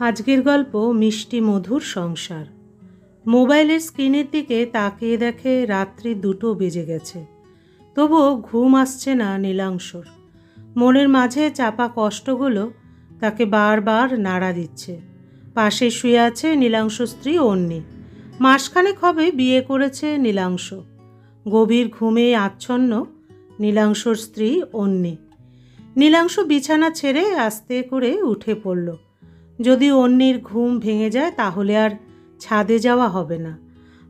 আজকের গল্প মিষ্টি মধুর সংসার। মোবাইলের স্ক্রিনের দিকে তাকিয়ে দেখে রাত্রি 2টো বেজে গেছে, তবুও ঘুম আসছে না নীলাংশর। মনের মাঝে চাপা কষ্টগুলো তাকে বারবার নাড়া দিচ্ছে। পাশে শুয়ে আছে নীলাংশ স্ত্রী অন্নি। মাসখানেক হবে বিয়ে করেছে নীলাংশ। গভীর ঘুমে আচ্ছন্ন নীলাংশর স্ত্রী অন্নি। নীলাংশ বিছানা ছেড়ে আস্তে করে উঠে পড়ল। যদি অন্নির ঘুম ভেঙে যায় তাহলে আর ছাদে যাওয়া হবে না,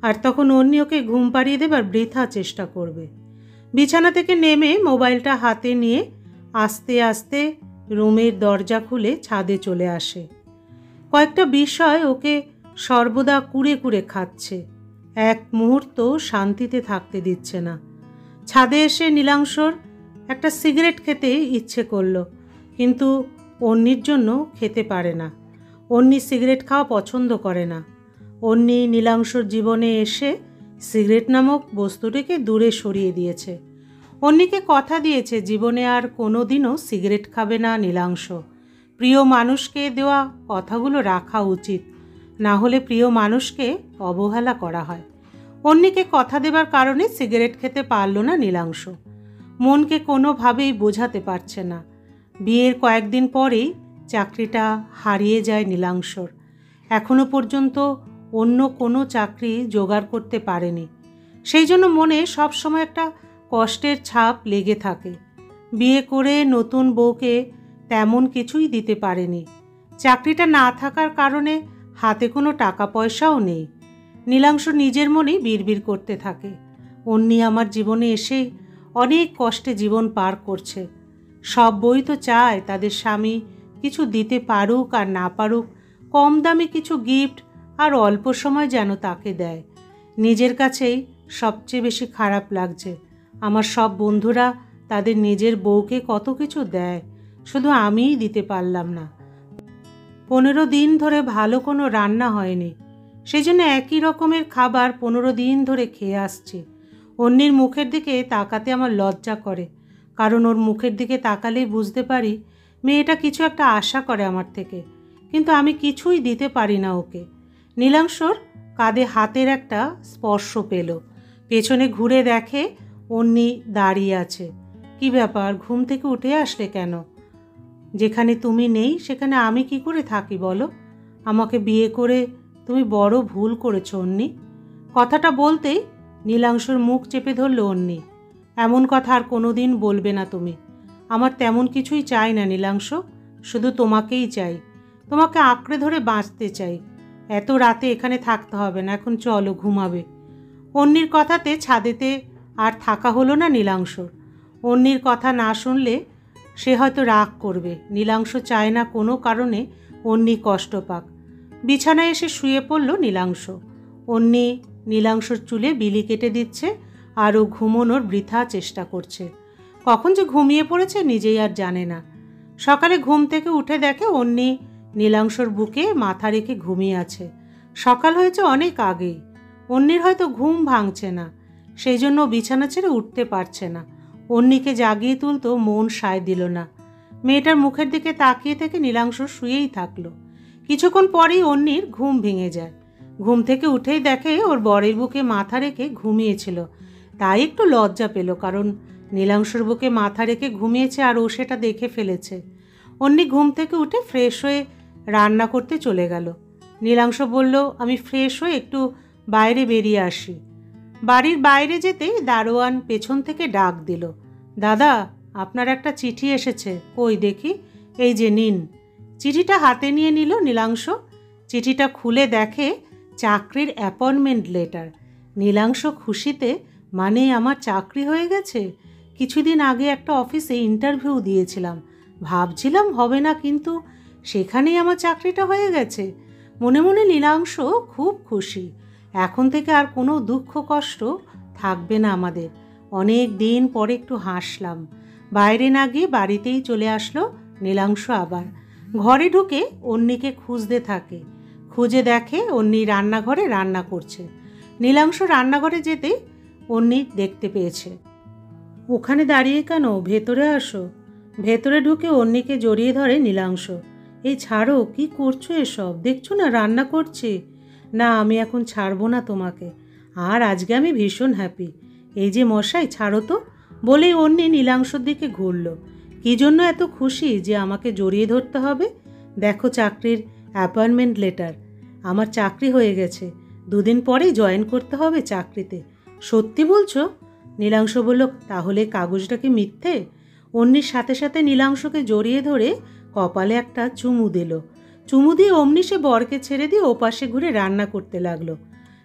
আর তখন অন্নি ওকে ঘুম পাড়িয়ে দেবার বৃথা চেষ্টা করবে। বিছানা থেকে নেমে মোবাইলটা হাতে নিয়ে আস্তে আস্তে রুমের দরজা খুলে ছাদে চলে আসে। কয়েকটা বিষয় ওকে সর্বদা কুড়ে কুড়ে খাচ্ছে, এক মুহূর্ত শান্তিতে থাকতে দিচ্ছে না। ছাদে এসে নীলাংশর একটা সিগারেট খেতে ইচ্ছে করলো, কিন্তু অন্নির জন্য খেতে পারে না। অন্নি সিগারেট খাওয়া পছন্দ করে না। অন্নি নীলাংশর জীবনে এসে সিগারেট নামক বস্তুটিকে দূরে সরিয়ে দিয়েছে। অন্নিকে কথা দিয়েছে জীবনে আর কোনো দিনও সিগারেট খাবে না নীলাংশ। প্রিয় মানুষকে দেওয়া কথাগুলো রাখা উচিত, না হলে প্রিয় মানুষকে অবহেলা করা হয়। অন্নিকে কথা দেবার কারণে সিগারেট খেতে পারল না নীলাংশ। মনকে কোনোভাবেই বোঝাতে পারছে না। বিয়ের কয়েকদিন পরেই চাকরিটা হারিয়ে যায় নীলাংশর। এখনো পর্যন্ত অন্য কোনো চাকরি জোগাড় করতে পারেনি। সেই জন্য মনে সবসময় একটা কষ্টের ছাপ লেগে থাকে। বিয়ে করে নতুন বউকে তেমন কিছুই দিতে পারেনি। চাকরিটা না থাকার কারণে হাতে কোনো টাকা পয়সাও নেই। নীলাংশ নিজের মনেই বিড়বিড় করতে থাকে, অন্নি আমার জীবনে এসে অনেক কষ্টে জীবন পার করছে। সব বই তো চায় তাদের স্বামী কিছু দিতে পারুক আর না পারুক, কম দামে কিছু গিফট আর অল্প সময় যেন তাকে দেয়। নিজের কাছেই সবচেয়ে বেশি খারাপ লাগছে। আমার সব বন্ধুরা তাদের নিজের বউকে কত কিছু দেয়, শুধু আমিই দিতে পারলাম না। 15 দিন ধরে ভালো কোনো রান্না হয়নি, সেই জন্য একই রকমের খাবার 15 দিন ধরে খেয়ে আসছি। অন্যের মুখের দিকে তাকাতে আমার লজ্জা করে, কারণ ওর মুখের দিকে তাকালেই বুঝতে পারি মেয়েটা কিছু একটা আশা করে আমার থেকে, কিন্তু আমি কিছুই দিতে পারি না ওকে। নীলাংশর কাঁধে হাতের একটা স্পর্শ পেল। পেছনে ঘুরে দেখে অন্নি দাঁড়িয়ে আছে। কি ব্যাপার, ঘুম থেকে উঠে আসলে কেন? যেখানে তুমি নেই সেখানে আমি কি করে থাকি বলো? আমাকে বিয়ে করে তুমি বড় ভুল করেছো অন্নি। কথাটা বলতেই নীলাংশর মুখ চেপে ধরল অন্নি। এমন কথা আর কোনো দিন বলবে না তুমি। আমার তেমন কিছুই চাই না নীলাংশ, শুধু তোমাকেই চাই। তোমাকে আঁকড়ে ধরে বাঁচতে চাই। এত রাতে এখানে থাকতে হবে না, এখন চলো ঘুমাবে। অন্নির কথাতে ছাদেতে আর থাকা হলো না নীলাংশর। অন্নির কথা না শুনলে সে হয়তো রাগ করবে। নীলাংশ চায় না কোনো কারণে অন্নি কষ্ট পাক। বিছানায় এসে শুয়ে পড়ল নীলাংশ। অন্নি নীলাংশর চুলে বিলি কেটে দিচ্ছে আর ও ঘুমোনোর বৃথা চেষ্টা করছে। কখন যে ঘুমিয়ে পড়েছে নিজেই আর জানে না। সকালে ঘুম থেকে উঠে দেখে অন্নি নীলাংশর বুকে মাথা রেখে ঘুমিয়ে আছে। সকাল হয়েছে অনেক আগেই। অন্নির হয়তো ঘুম ভাঙছে না, সেই জন্য বিছানা ছেড়ে উঠতে পারছে না। অন্নিকে জাগিয়ে তুলতো মন সায় দিল না। মেয়েটার মুখের দিকে তাকিয়ে থেকে নীলাংশ শুয়েই থাকলো। কিছুক্ষণ পরেই অন্নির ঘুম ভেঙে যায়। ঘুম থেকে উঠেই দেখে ওর বরের বুকে মাথা রেখে ঘুমিয়েছিল। তাই একটু লজ্জা পেল, কারণ নীলাংশর বুকে মাথা রেখে ঘুমিয়েছে আর ও সেটা দেখে ফেলেছে। অন্নি ঘুম থেকে উঠে ফ্রেশ হয়ে রান্না করতে চলে গেল। নীলাংশ বলল, আমি ফ্রেশ হয়ে একটু বাইরে বেরিয়ে আসি। বাড়ির বাইরে যেতেই দারোয়ান পেছন থেকে ডাক দিল, দাদা আপনার একটা চিঠি এসেছে। কই দেখি, এই যে নিন। চিঠিটা হাতে নিয়ে নিল নীলাংশ। চিঠিটা খুলে দেখে চাকরির অ্যাপয়েন্টমেন্ট লেটার। নীলাংশ খুশিতে, মানে আমার চাকরি হয়ে গেছে। কিছুদিন আগে একটা অফিসে ইন্টারভিউ দিয়েছিলাম, ভাবছিলাম হবে না, কিন্তু সেখানেই আমার চাকরিটা হয়ে গেছে। মনে মনে নীলাংশ খুব খুশি। এখন থেকে আর কোনো দুঃখ কষ্ট থাকবে না আমাদের। অনেক দিন পরে একটু হাসলাম। বাইরে না গিয়ে বাড়িতেই চলে আসলো নীলাংশ। আবার ঘরে ঢুকে অন্নিকে খুঁজতে থাকে। খুঁজে দেখে অন্নি রান্নাঘরে রান্না করছে। নীলাংশ রান্নাঘরে যেতেই অন্নি দেখতে পেয়েছে। ওখানে দাঁড়িয়ে কেন, ভেতরে আসো। ভেতরে ঢুকে অন্নিকে জড়িয়ে ধরে নীলাংশ। এই ছাড়ো, কি করছো এসব? দেখছো না রান্না করছি। না, আমি এখন ছাড়বো না তোমাকে। আর আজকে আমি ভীষণ হ্যাপি। এই যে মশাই, ছাড়ো তো। বলেই অন্যি নীলাংশর দিকে ঘুরল। কী জন্য এত খুশি যে আমাকে জড়িয়ে ধরতে হবে? দেখো চাকরির অ্যাপয়েন্টমেন্ট লেটার। আমার চাকরি হয়ে গেছে, 2 দিন পরেই জয়েন করতে হবে চাকরিতে। সত্যি বলছো? নীলাংশ বলল, তাহলে কাগজটা কি মিথ্যে? অন্যির সাথে সাথে নীলাংশকে জড়িয়ে ধরে কপালে একটা চুমু দিল। চুমু দিয়ে অমনি সে বরকে ছেড়ে দিয়ে ওপাশে ঘুরে রান্না করতে লাগলো।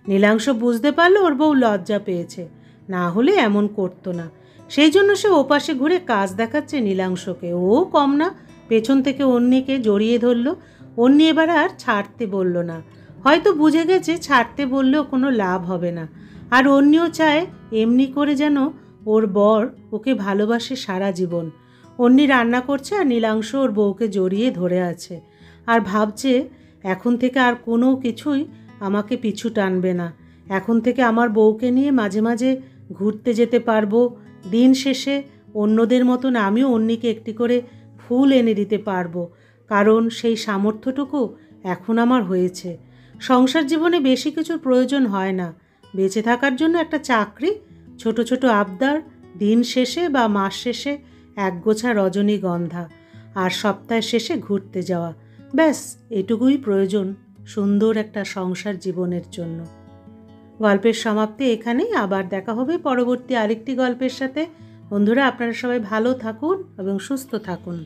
নীলাংশ বুঝতে পারলো ওর বউ লজ্জা পেয়েছে, না হলে এমন করতো না। সেই জন্য সে ওপাশে ঘুরে কাজ দেখাচ্ছে নীলাংশকে। ও কম না, পেছন থেকে অন্যিকে জড়িয়ে ধরল। অন্যি এবার আর ছাড়তে বলল না, হয়তো বুঝে গেছে ছাড়তে বললেও কোনো লাভ হবে না। আর অন্যও চায় এমনি করে যেন ওর বর ওকে ভালোবাসে সারা জীবন। অন্যি রান্না করছে আর নীলাংশ ওর বউকে জড়িয়ে ধরে আছে আর ভাবছে, এখন থেকে আর কোনো কিছুই আমাকে পিছু টানবে না। এখন থেকে আমার বউকে নিয়ে মাঝে মাঝে ঘুরতে যেতে পারবো। দিন শেষে অন্যদের মতন আমিও অন্যকে একটি করে ফুল এনে দিতে পারবো, কারণ সেই সামর্থ্যটুকু এখন আমার হয়েছে। সংসার জীবনে বেশি কিছুর প্রয়োজন হয় না। বেঁচে থাকার জন্য একটা চাকরি, ছোট ছোট আবদার, দিন শেষে বা মাস শেষে একগোছা রজনীগন্ধা, আর সপ্তাহ শেষে ঘুরতে যাওয়া। ব্যাস এটুকুই প্রয়োজন সুন্দর একটা সংসার জীবনের জন্য। গল্পের সমাপ্তি এখানেই। আবার দেখা হবে পরবর্তী আরেকটি গল্পের সাথে। বন্ধুরা, আপনারা সবাই ভালো থাকুন এবং সুস্থ থাকুন।